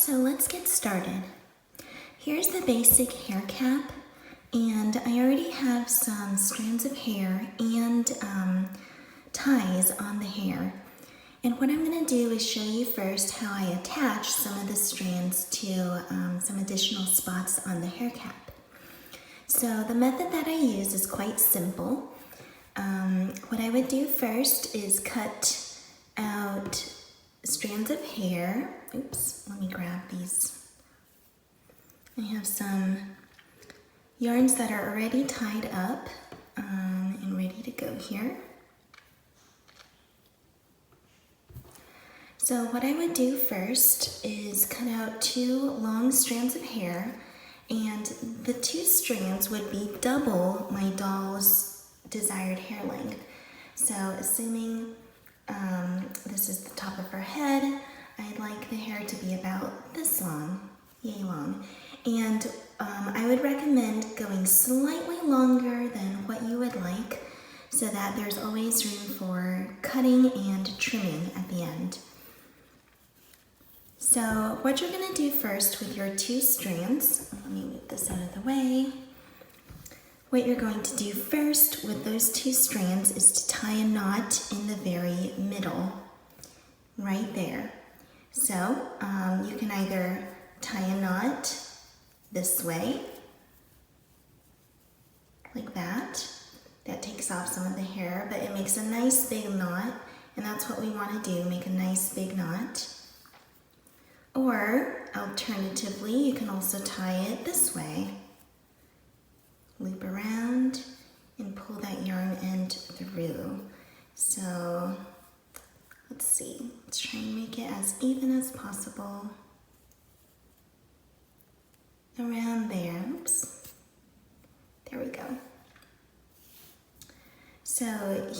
So let's get started. Here's the basic hair cap, and I already have some strands of hair and ties on the hair. And what I'm going to do is show you first how I attach some of the strands to some additional spots on the hair cap. So the method that I use is quite simple. What I would do first is cut out strands of hair. Oops, let me grab these. I have some yarns that are already tied up and ready to go here. So what I would do first is cut out 2 long strands of hair, and the 2 strands would be double my doll's desired hair length. So assuming this is the top of her head, I'd like the hair to be about this long, yay long. And I would recommend going slightly longer than what you would like so that there's always room for cutting and trimming at the end. So what you're going to do first with your 2 strands, let me move this out of the way. What you're going to do first with those 2 strands is to tie a knot in the very middle, right there. So you can either tie a knot this way, like that. That takes off some of the hair, but it makes a nice big knot, and that's what we want to do, make a nice big knot. Or alternatively, you can also tie it this way. Loop around and pull that yarn end through. So let's see, let's try and make it as even as possible. Around there, oops, there we go. So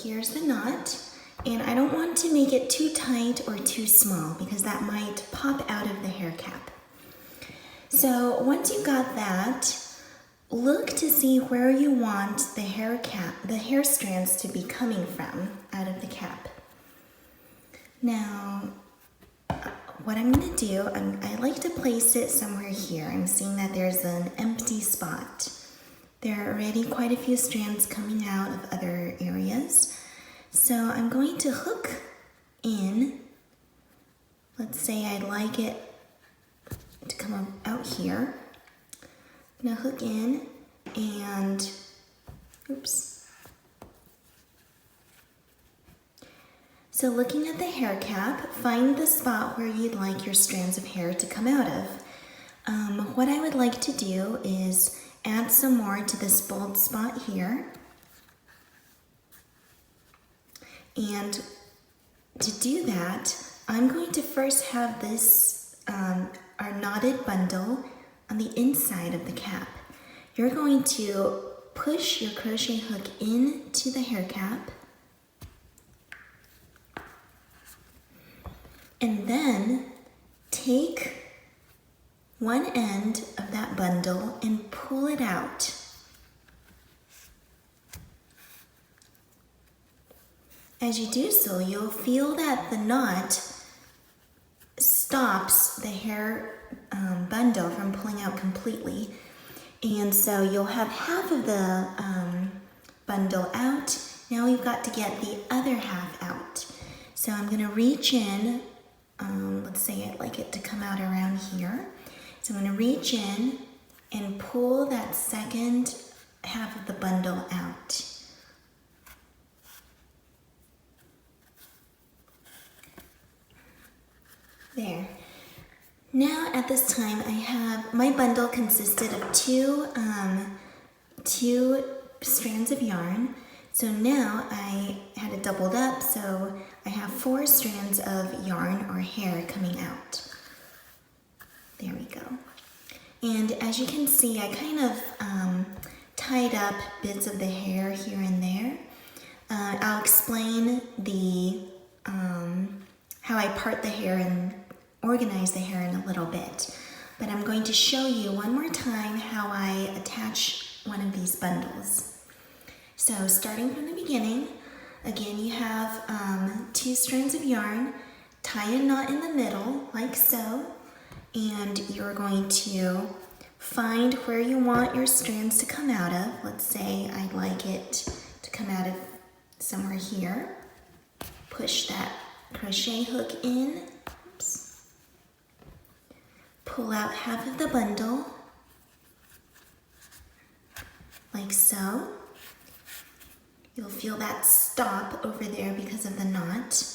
here's the knot, and I don't want to make it too tight or too small because that might pop out of the hair cap. So once you've got that, look to see where you want the hair strands to be coming from out of the cap. Now, what I'm going to do, I like to place it somewhere here. I'm seeing that there's an empty spot. There are already quite a few strands coming out of other areas. So I'm going to hook in. Let's say I'd like it to come out here. I'm going to hook in and, oops. So looking at the hair cap, find the spot where you'd like your strands of hair to come out of. What I would like to do is add some more to this bold spot here. And to do that, I'm going to first have this, our knotted bundle on the inside of the cap. You're going to push your crochet hook into the hair cap, and then take one end of that bundle and pull it out. As you do so, you'll feel that the knot stops the hair bundle from pulling out completely. And so you'll have half of the bundle out. Now we've got to get the other half out. So I'm going to reach in, let's say I'd like it to come out around here. So I'm going to reach in and pull that second half of the bundle out. There. Now at this time I have, my bundle consisted of two strands of yarn. So now I had it doubled up, so I have 4 strands of yarn or hair coming out. There we go. And as you can see, I kind of tied up bits of the hair here and there. I'll explain the how I part the hair and organize the hair in a little bit. But I'm going to show you one more time how I attach one of these bundles. So starting from the beginning, again you have 2 strands of yarn, tie a knot in the middle like so, and you're going to find where you want your strands to come out of. Let's say I'd like it to come out of somewhere here. Push that crochet hook in. Oops. Pull out half of the bundle, like so. You'll feel that stop over there because of the knot.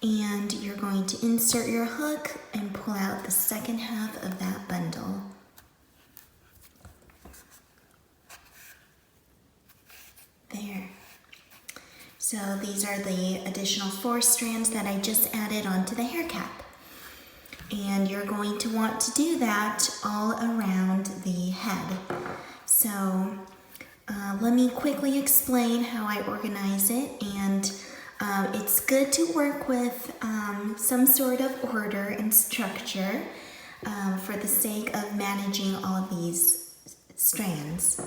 And you're going to insert your hook and pull out the second half of that bundle. There. So these are the additional 4 strands that I just added onto the hair cap. And you're going to want to do that all around the head. So let me quickly explain how I organize it, and it's good to work with some sort of order and structure for the sake of managing all of these strands.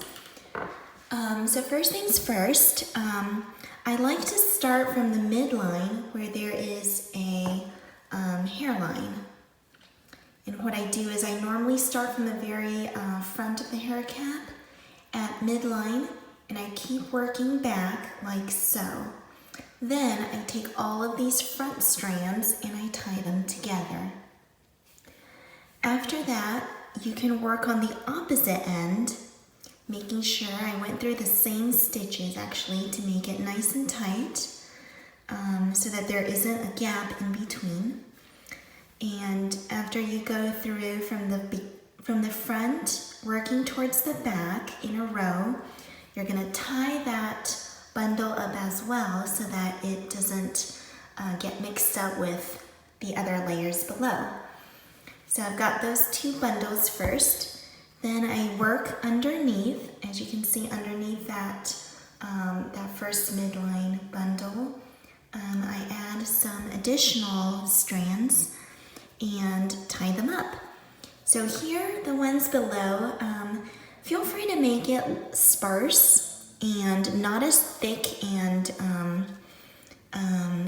So first things first, I like to start from the midline where there is a hairline. And what I do is I normally start from the very front of the hair cap at midline, and I keep working back like so. Then I take all of these front strands and I tie them together. After that, you can work on the opposite end, making sure I went through the same stitches actually to make it nice and tight, so that there isn't a gap in between. And after you go through from the front, working towards the back in a row, you're gonna tie that bundle up as well so that it doesn't get mixed up with the other layers below. So I've got those 2 bundles first. Then I work underneath, as you can see underneath that, that first midline bundle. I add some additional strands and tie them up. So here, the ones below, feel free to make it sparse and not as thick and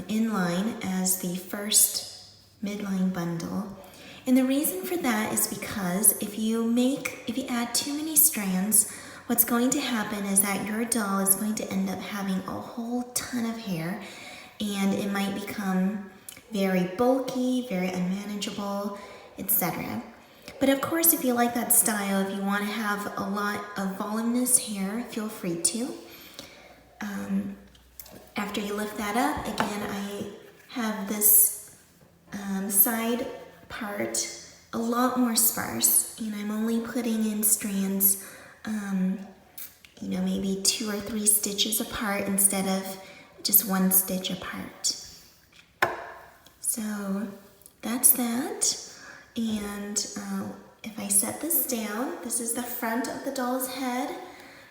inline as the first midline bundle. And the reason for that is because if you add too many strands, what's going to happen is that your doll is going to end up having a whole ton of hair, and it might become very bulky, very unmanageable, etc. But of course, if you like that style, if you want to have a lot of voluminous hair, feel free to. After you lift that up, again, I have this side part a lot more sparse, and I'm only putting in strands, maybe 2 or 3 stitches apart instead of just 1 stitch apart. So that's that. And if I set this down, this is the front of the doll's head.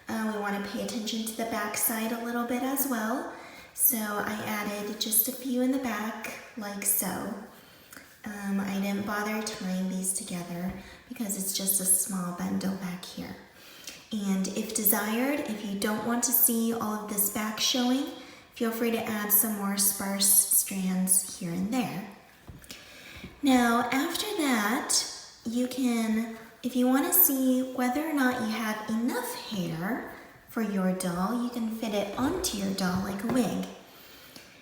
We want to pay attention to the back side a little bit as well. So I added just a few in the back, like so. I didn't bother tying these together because it's just a small bundle back here. And if desired, if you don't want to see all of this back showing, feel free to add some more sparse strands here and there. Now, after that, you can, if you want to see whether or not you have enough hair for your doll, you can fit it onto your doll like a wig.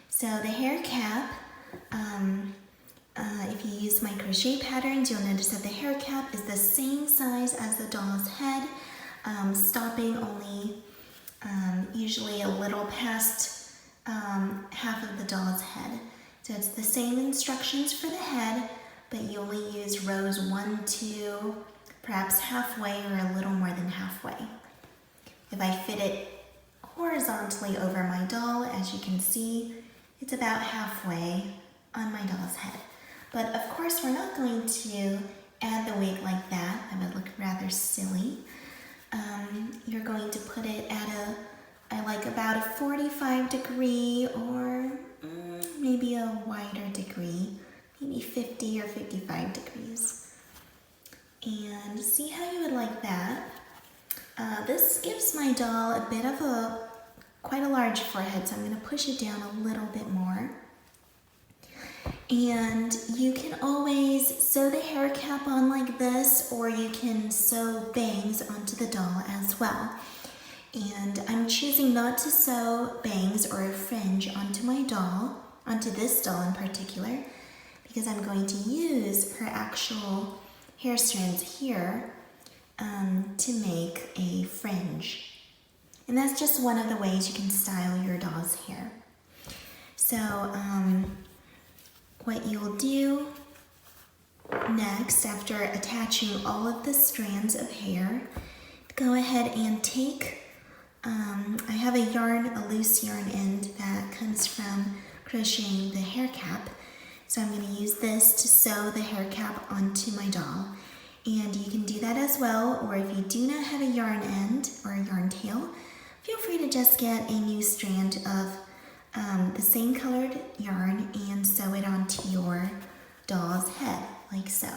So the hair cap, if you use my crochet patterns, you'll notice that the hair cap is the same size as the doll's head, stopping only usually a little past half of the doll's head. So it's the same instructions for the head, but you only use rows 1, 2, perhaps halfway or a little more than halfway. If I fit it horizontally over my doll, as you can see, it's about halfway on my doll's head. But of course, we're not going to add the wig like that. That would look rather silly. You're going to put it at I like about a 45 degree or maybe a wider degree, maybe 50 or 55 degrees. And see how you would like that. This gives my doll a bit of quite a large forehead, so I'm going to push it down a little bit more. And you can always sew the hair cap on like this, or you can sew bangs onto the doll as well. And I'm choosing not to sew bangs or a fringe onto my doll, onto this doll in particular, because I'm going to use her actual hair strands here to make a fringe. And that's just one of the ways you can style your doll's hair. So what you'll do next, after attaching all of the strands of hair, go ahead and take, I have a loose yarn end that comes from crocheting the hair cap. So I'm going to use this to sew the hair cap onto my doll. And you can do that as well, or if you do not have a yarn end or a yarn tail, feel free to just get a new strand of the same colored yarn and sew it onto your doll's head, like so.